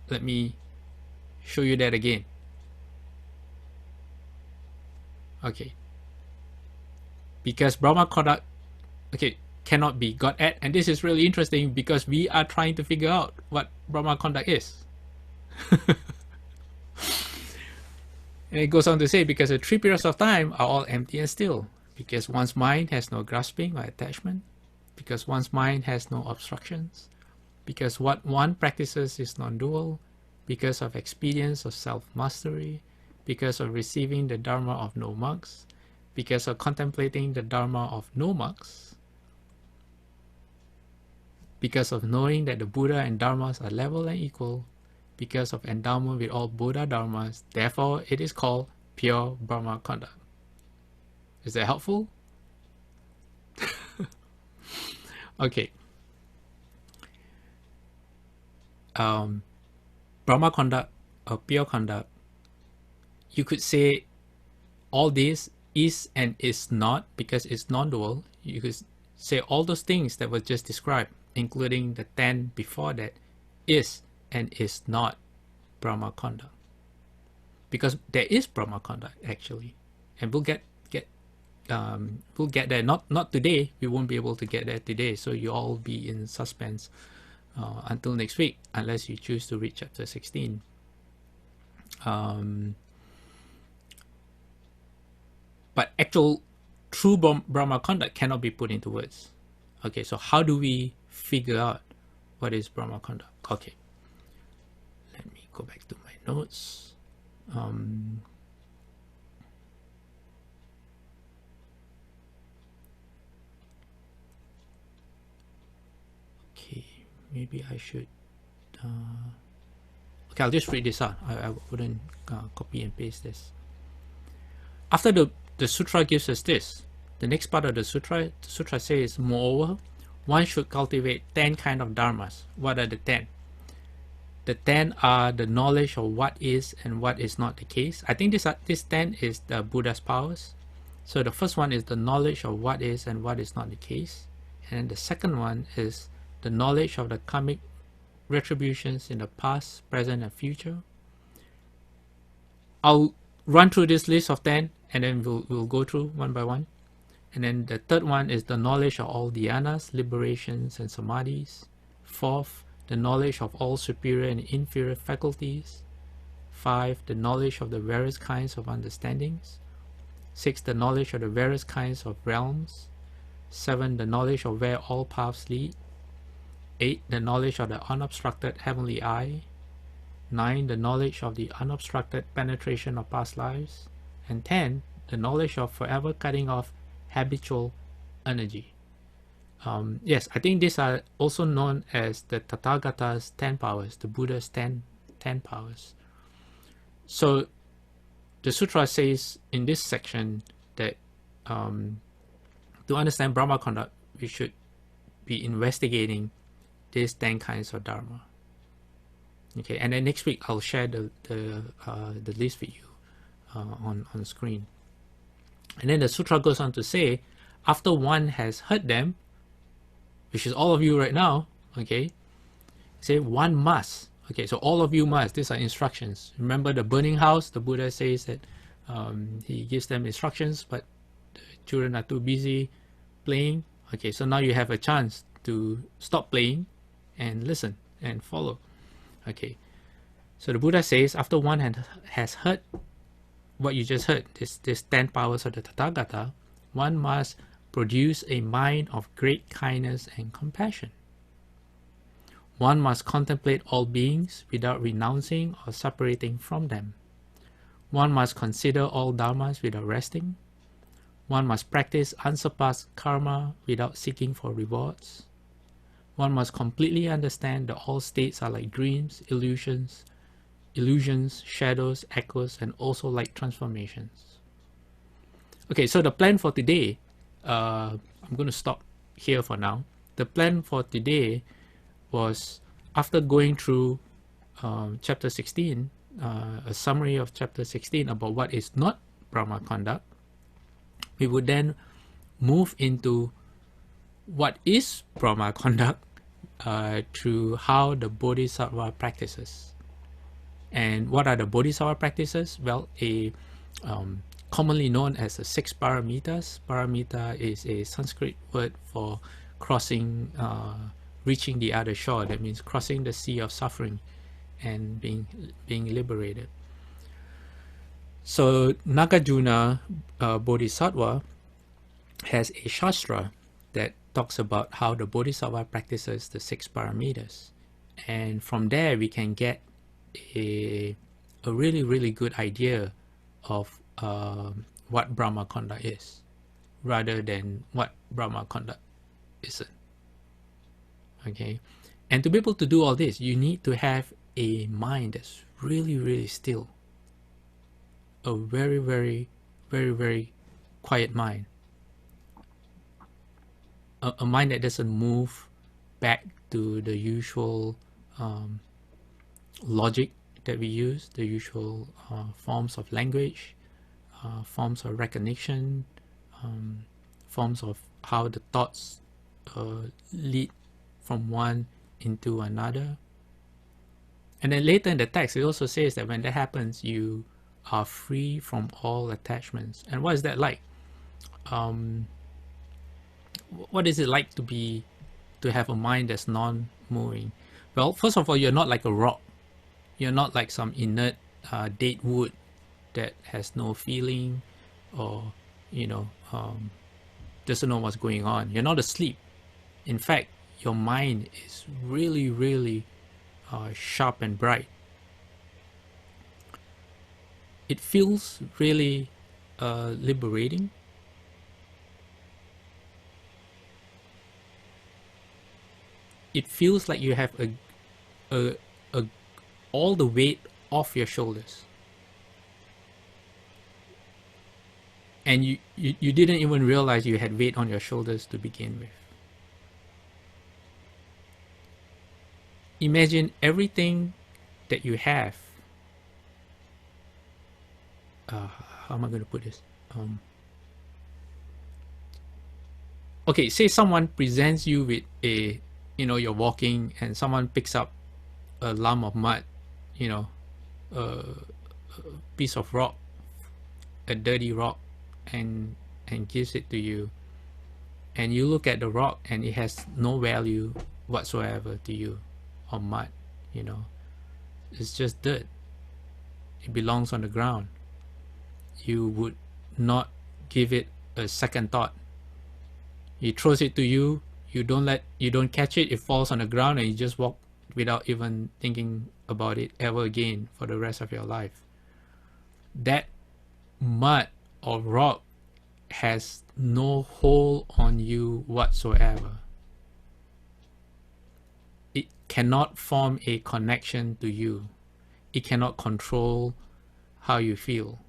let me show you that again. Okay, because Brahma Conduct, okay, cannot be got at, and this is really interesting because we are trying to figure out what Brahma Conduct is. And it goes on to say, because the 3 periods of time are all empty and still, because one's mind has no grasping or attachment, because one's mind has no obstructions, because what one practices is non-dual, because of experience of self-mastery, because of receiving the Dharma of no marks, because of contemplating the Dharma of no marks, because of knowing that the Buddha and Dharmas are level and equal, because of endowment with all Buddha Dharmas, therefore it is called pure Brahma Conduct. Is that helpful? Okay. Brahma Conduct or pure conduct, you could say all this is and is not, because it's non-dual. You could say all those things that were just described, including the 10 before that, is and is not Brahma Conduct. Because there is Brahma Conduct actually, and we'll get there. Not today. We won't be able to get there today. So you all be in suspense until next week, unless you choose to read chapter 16. but actual true Brahma conduct cannot be put into words. Okay, so how do we figure out what is Brahma conduct? Okay, let me go back to my notes. Okay, maybe I should. Okay, I'll just read this out. I wouldn't copy and paste this. After the sutra gives us this, the next part of the sutra says, moreover, one should cultivate 10 kind of dharmas. What are the 10? The 10 are the knowledge of what is and what is not the case. I think this 10 is the Buddha's powers. So the first one is the knowledge of what is and what is not the case. And the second one is the knowledge of the karmic retributions in the past, present, and future. I'll run through this list of 10 and then we'll go through one by one. And then the third one is the knowledge of all dhyanas, liberations, and samadhis. Fourth, the knowledge of all superior and inferior faculties. 5, the knowledge of the various kinds of understandings. 6, the knowledge of the various kinds of realms. 7, the knowledge of where all paths lead. 8, the knowledge of the unobstructed heavenly eye. 9, the knowledge of the unobstructed penetration of past lives. And 10, the knowledge of forever cutting off habitual energy. Yes, I think these are also known as the Tathagata's 10 powers, the Buddha's 10 powers. So the sutra says in this section that to understand Brahma conduct, we should be investigating these 10 kinds of dharma. Okay, and then next week I'll share the list with you on screen. And then the sutra goes on to say, after one has heard them, which is all of you right now, okay, say one must. Okay, so all of you must. These are instructions. Remember the burning house, the Buddha says that he gives them instructions, but the children are too busy playing. Okay, so now you have a chance to stop playing and listen and follow. Okay, so the Buddha says, after one has heard what you just heard, this 10 powers of the Tathagata, one must produce a mind of great kindness and compassion. One must contemplate all beings without renouncing or separating from them. One must consider all dharmas without resting. One must practice unsurpassed karma without seeking for rewards. One must completely understand that all states are like dreams, illusions, shadows, echoes, and also like transformations. Okay, so the plan for today, I'm going to stop here for now. The plan for today was, after going through chapter 16, a summary of chapter 16 about what is not Brahma conduct, we would then move into what is Brahma conduct through how the Bodhisattva practices. And what are the Bodhisattva practices? Well, commonly known as the 6 paramitas. Paramita is a Sanskrit word for crossing, reaching the other shore. That means crossing the sea of suffering and being liberated. So Nagarjuna Bodhisattva has a shastra that talks about how the Bodhisattva practices the 6 paramitas, and from there we can get a really, really good idea of what Brahma conduct is, rather than what Brahma conduct isn't. Okay, and to be able to do all this, you need to have a mind that's really, really still, a very, very, very, very quiet mind, a mind that doesn't move back to the usual logic that we use, the usual forms of language, forms of recognition, forms of how the thoughts lead from one into another. And then later in the text, it also says that when that happens, you are free from all attachments. And what is that like? What is it like to have a mind that's non-moving? Well, first of all, you're not like a rock. You're not like some inert dead wood that has no feeling or doesn't know what's going on. You're not asleep. In fact, your mind is really, really sharp and bright. It feels really liberating. It feels like you have all the weight off your shoulders. And you didn't even realize you had weight on your shoulders to begin with. Imagine everything that you have. How am I going to put this? Okay, say someone presents you with a, you're walking and someone picks up a lump of mud, a piece of rock, a dirty rock, and gives it to you, and you look at the rock and it has no value whatsoever to you, or mud, it's just dirt. It belongs on the ground. You would not give it a second thought. He throws it to you, you don't catch it, it falls on the ground, and you just walk without even thinking about it ever again for the rest of your life. That mud or rock has no hold on you whatsoever. It cannot form a connection to you. It cannot control how you feel.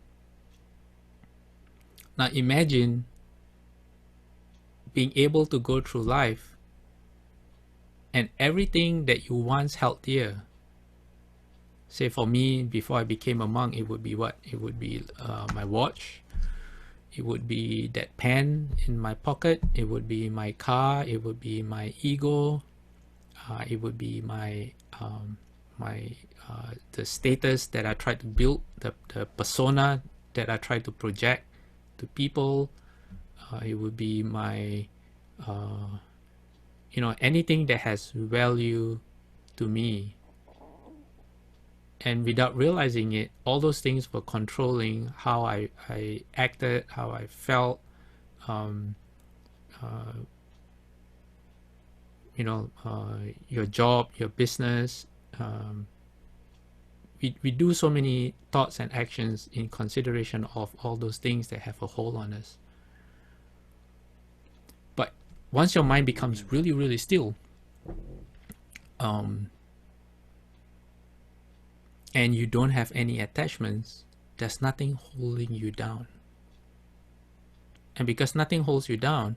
Now imagine being able to go through life and everything that you once held dear. Say for me, before I became a monk, it would be what? It would be my watch. It would be that pen in my pocket. It would be my car. It would be my ego. It would be my the status that I tried to build, the persona that I tried to project to people. It would be my anything that has value to me. And without realizing it, all those things were controlling how I acted, how I felt. Your job, your business. We do so many thoughts and actions in consideration of all those things that have a hold on us. But once your mind becomes really, really still, and you don't have any attachments, there's nothing holding you down. And because nothing holds you down,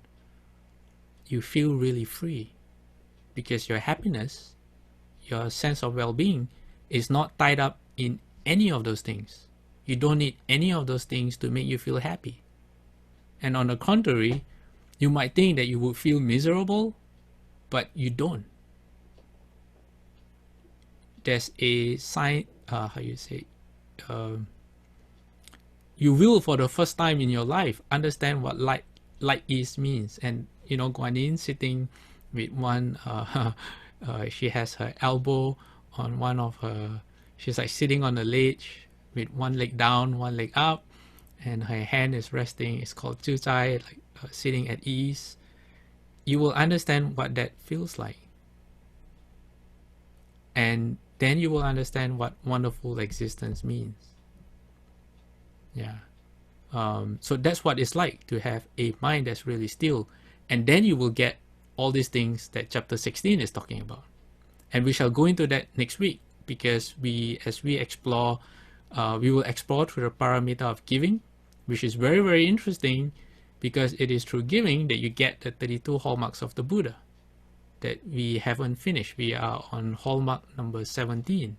you feel really free, because your happiness, your sense of well-being is not tied up in any of those things. You don't need any of those things to make you feel happy. And on the contrary, you might think that you would feel miserable, but you don't. There's a sign, you will, for the first time in your life, understand what light is means. And Guan Yin sitting with one, she has her elbow on one of her, she's like sitting on the ledge with one leg down, one leg up, and her hand is resting. It's called Zhu Zai, like sitting at ease. You will understand what that feels like. And then you will understand what wonderful existence means. Yeah. So that's what it's like to have a mind that's really still. And then you will get all these things that chapter 16 is talking about. And we shall go into that next week, because as we explore, we will explore through the paramita of giving, which is very, very interesting, because it is through giving that you get the 32 hallmarks of the Buddha that we haven't finished. We are on hallmark number 17.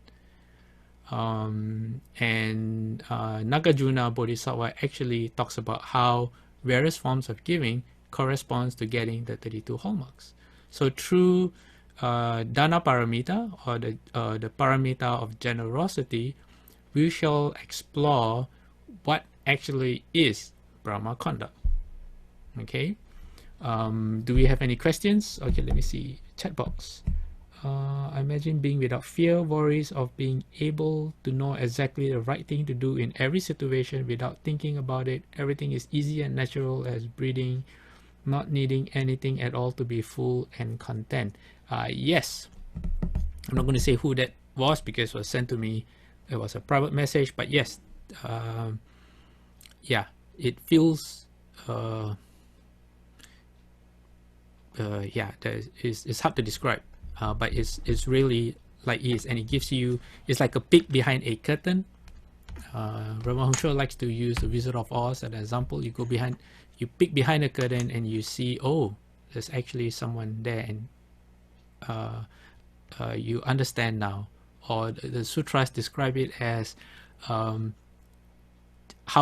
And Nagarjuna Bodhisattva actually talks about how various forms of giving corresponds to getting the 32 hallmarks. So through Dana Paramita, or the Paramita of generosity, we shall explore what actually is Brahma Conduct. Okay. Do we have any questions? Okay, let me see. Chat box. I imagine being without fear, worries of being able to know exactly the right thing to do in every situation without thinking about it. Everything is easy and natural as breathing, not needing anything at all to be full and content. Yes, I'm not going to say who that was because it was sent to me. It was a private message, but yes, yeah, it feels yeah, it's hard to describe, but it's really like is, and it gives you, it's like a peek behind a curtain. Brahma likes to use the Wizard of Oz as an example. You go behind, you peek behind a curtain and you see, oh, there's actually someone there, and you understand now. Or the sutras describe it as how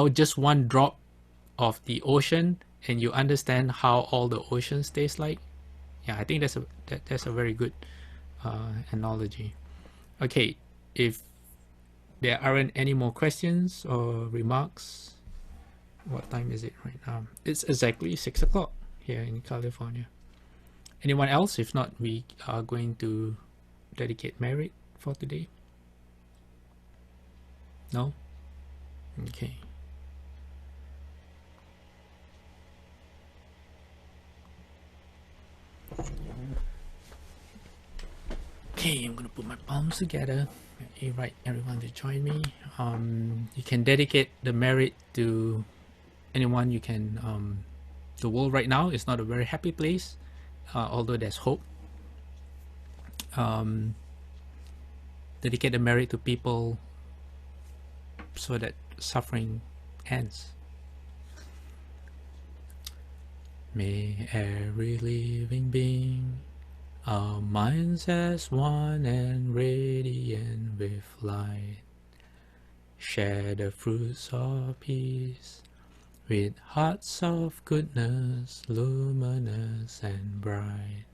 just one drop of the ocean, and you understand how all the oceans tastes like. Yeah, I think that's a very good analogy. Okay, if there aren't any more questions or remarks, what time is it right now? It's exactly 6 o'clock here in California. Anyone else? If not, we are going to dedicate merit for today. No? Okay. Okay, I'm gonna put my palms together. Invite everyone to join me. You can dedicate the merit to anyone you can. The world right now is not a very happy place, although there's hope. Dedicate the merit to people so that suffering ends. May every living being, our minds as one and radiant with light, share the fruits of peace with hearts of goodness, luminous and bright.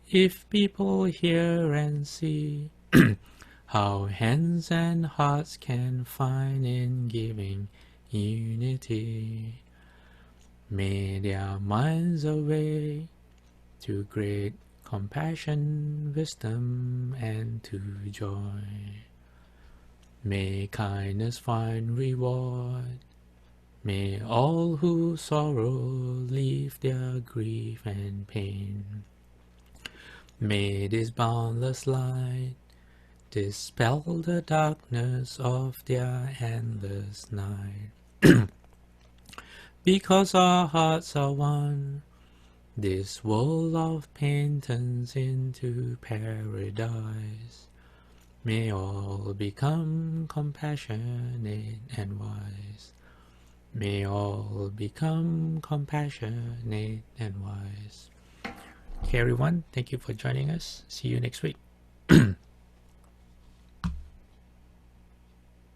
If people hear and see how hands and hearts can find in giving unity, may their minds awake to great compassion, wisdom, and to joy. May kindness find reward. May all who sorrow leave their grief and pain. May this boundless light dispel the darkness of their endless night. Because our hearts are one, this world of pain turns into paradise. May all become compassionate and wise. May all become compassionate and wise. Okay, everyone, thank you for joining us. See you next week.